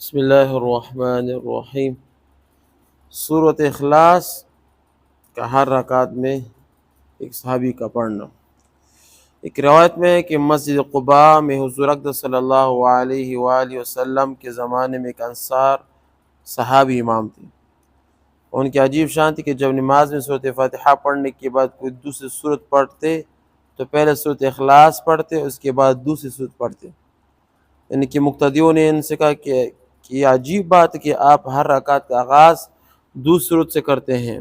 بسم اللہ الرحمن الرحیم۔ سورۃ اخلاص کا ہر رکعت میں ایک صحابی کا پڑھنا۔ ایک روایت میں ہے کہ مسجد قباء میں حضور اقدس صلی اللہ علیہ وآلہ وسلم کے زمانے میں ایک انصار صحابی امام تھے۔ ان کی عجیب شان تھی کہ جب نماز میں سورۃ فاتحہ پڑھنے کے بعد کوئی دوسری سورت پڑھتے تو پہلے سورۃ اخلاص پڑھتے، اس کے بعد دوسری سورت پڑھتے۔ ان کے مقتدیوں نے ان سے کہا کہ یہ عجیب بات ہے کہ آپ ہر رکعت کا آغاز دوسری سورت سے کرتے ہیں،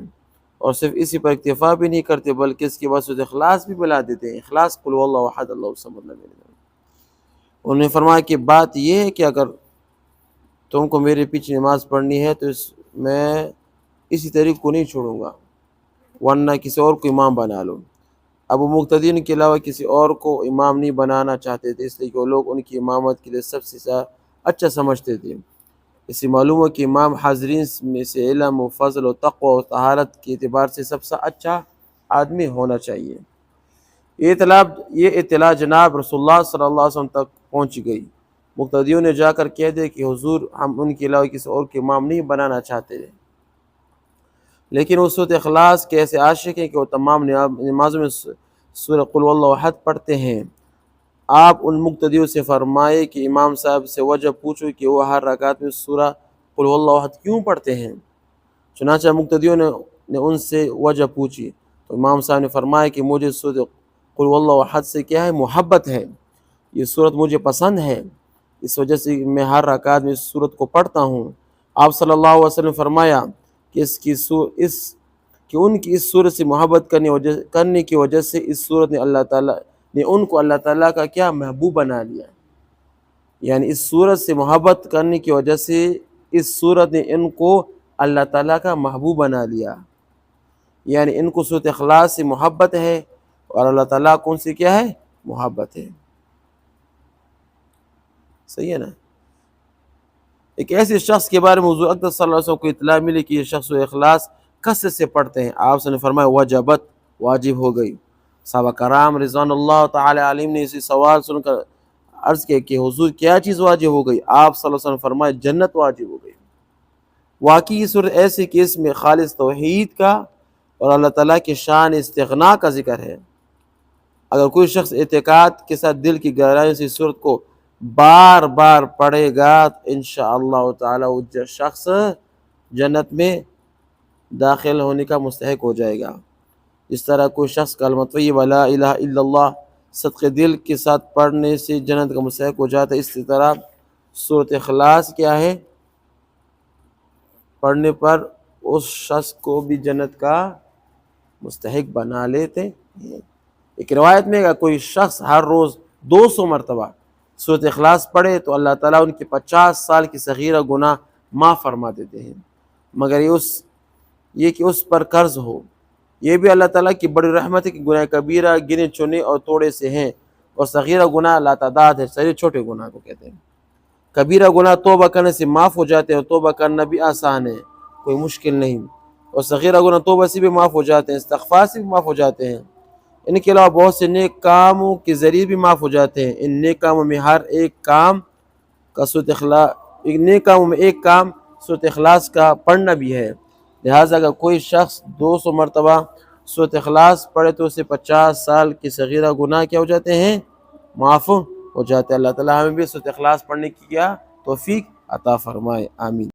اور صرف اسی پر اکتفا بھی نہیں کرتے بلکہ اس کے بعد سورۃ اخلاص بھی ملا دیتے ہیں۔ اخلاص قل هو اللہ احد اللہ الصمد لم یلد ولم یولد۔ انہوں نے فرمایا کہ بات یہ ہے کہ اگر تم کو میرے پیچھے نماز پڑھنی ہے تو میں اسی طریقے کو نہیں چھوڑوں گا، ورنہ کسی اور کو امام بنا لو۔ اب وہ مقتدین کے علاوہ کسی اور کو امام نہیں بنانا چاہتے تھے، اس لیے کہ وہ لوگ ان کی امامت کے لیے سب سے اچھا سمجھتے تھے۔ اس سے معلوم ہے کہ امام حاضرین میں سے علم و فضل و تقوی و طہارت کے اعتبار سے سب سے اچھا آدمی ہونا چاہیے۔ یہ اطلاع جناب رسول اللہ صلی اللہ علیہ وسلم تک پہنچ گئی۔ مقتدیوں نے جا کر کہہ دیا کہ حضور ہم ان کے علاوہ کسی اور کے امام نہیں بنانا چاہتے تھے، لیکن وہ سورۃ اخلاص کے ایسے عاشق ہیں کہ وہ تمام نمازوں میں سورۃ قل واللہ احد پڑھتے ہیں۔ آپ ان مقتدیوں سے فرمائے کہ امام صاحب سے وجہ پوچھو کہ وہ ہر رکعت میں سورہ قل واللہ احد کیوں پڑھتے ہیں۔ چنانچہ مقتدیوں نے ان سے وجہ پوچھی تو امام صاحب نے فرمایا کہ مجھے سورۃ قل واللہ احد سے کیا ہے، محبت ہے، یہ سورت مجھے پسند ہے، اس وجہ سے میں ہر رکعت میں اس سورت کو پڑھتا ہوں۔ آپ صلی اللہ علیہ وسلم نے فرمایا کہ ان کی اس سورت سے محبت کرنے کی وجہ سے اس سورت نے ان کو اللہ تعالیٰ کا کیا محبوب بنا لیا، یعنی اس سورت سے محبت کرنے کی وجہ سے اس سورت نے ان کو اللہ تعالیٰ کا محبوب بنا لیا، یعنی ان کو سورۃ اخلاص سے محبت ہے اور اللہ تعالیٰ کو ان سے کیا ہے، محبت ہے۔ صحیح ہے نا؟ ایک ایسے شخص کے بارے میں حضور اقدس صلی اللہ علیہ وسلم کو اطلاع ملی کہ یہ شخص اخلاص کثرت سے پڑھتے ہیں۔ آپ نے فرمایا وجبت، واجب ہو گئی۔ صحابہ کرام رضوان اللہ تعالی علیہم نے اسی سوال سن کر عرض کیا کہ حضور کیا چیز واجب ہو گئی؟ آپ صلی اللہ علیہ وسلم فرمایا جنت واجب ہو گئی۔ واقعی یہ صورت ایسی کہ اس میں خالص توحید کا اور اللہ تعالیٰ کی شان استغنا کا ذکر ہے۔ اگر کوئی شخص اعتقاد کے ساتھ دل کی گہرائیوں سے اس صورت کو بار بار پڑھے گا تو انشاءاللہ تعالی وہ شخص جنت میں داخل ہونے کا مستحق ہو جائے گا۔ اس طرح کوئی شخص کلمہ طیبہ لا الہ الا اللہ صدق دل کے ساتھ پڑھنے سے جنت کا مستحق ہو جاتا ہے، اسی طرح سورۃ اخلاص کیا ہے، پڑھنے پر اس شخص کو بھی جنت کا مستحق بنا لیتے ہیں۔ ایک روایت میں اگر کوئی شخص ہر روز 200 مرتبہ سورۃ اخلاص پڑھے تو اللہ تعالیٰ ان کے 50 سال کی صغیرہ گناہ معاف فرما دیتے ہیں، مگر یہ کہ اس پر قرض ہو۔ یہ بھی اللہ تعالیٰ کی بڑی رحمت ہے کہ گناہ کبیرہ گنے چنے اور توڑے سے ہیں، اور صغیرہ گناہ لاتعداد ہے، سارے چھوٹے گناہ کو کہتے ہیں۔ کبیرہ گناہ توبہ کرنے سے معاف ہو جاتے ہیں، اور توبہ کرنا بھی آسان ہے، کوئی مشکل نہیں، اور صغیرہ گناہ توبہ سے بھی معاف ہو جاتے ہیں، استغفار سے بھی معاف ہو جاتے ہیں۔ ان کے علاوہ بہت سے نیک کاموں کے ذریعے بھی معاف ہو جاتے ہیں۔ ان نیک کاموں میں ایک کام سورۃ اخلاص کا پڑھنا بھی ہے، لہٰذا اگر کوئی شخص 200 مرتبہ سورۃ اخلاص پڑھے تو اسے 50 سال کی صغیرہ گناہ کیا ہو جاتے ہیں، معاف ہو جاتے ہیں۔ اللہ تعالیٰ ہمیں بھی سورۃ اخلاص پڑھنے کی کیا توفیق عطا فرمائے، آمین۔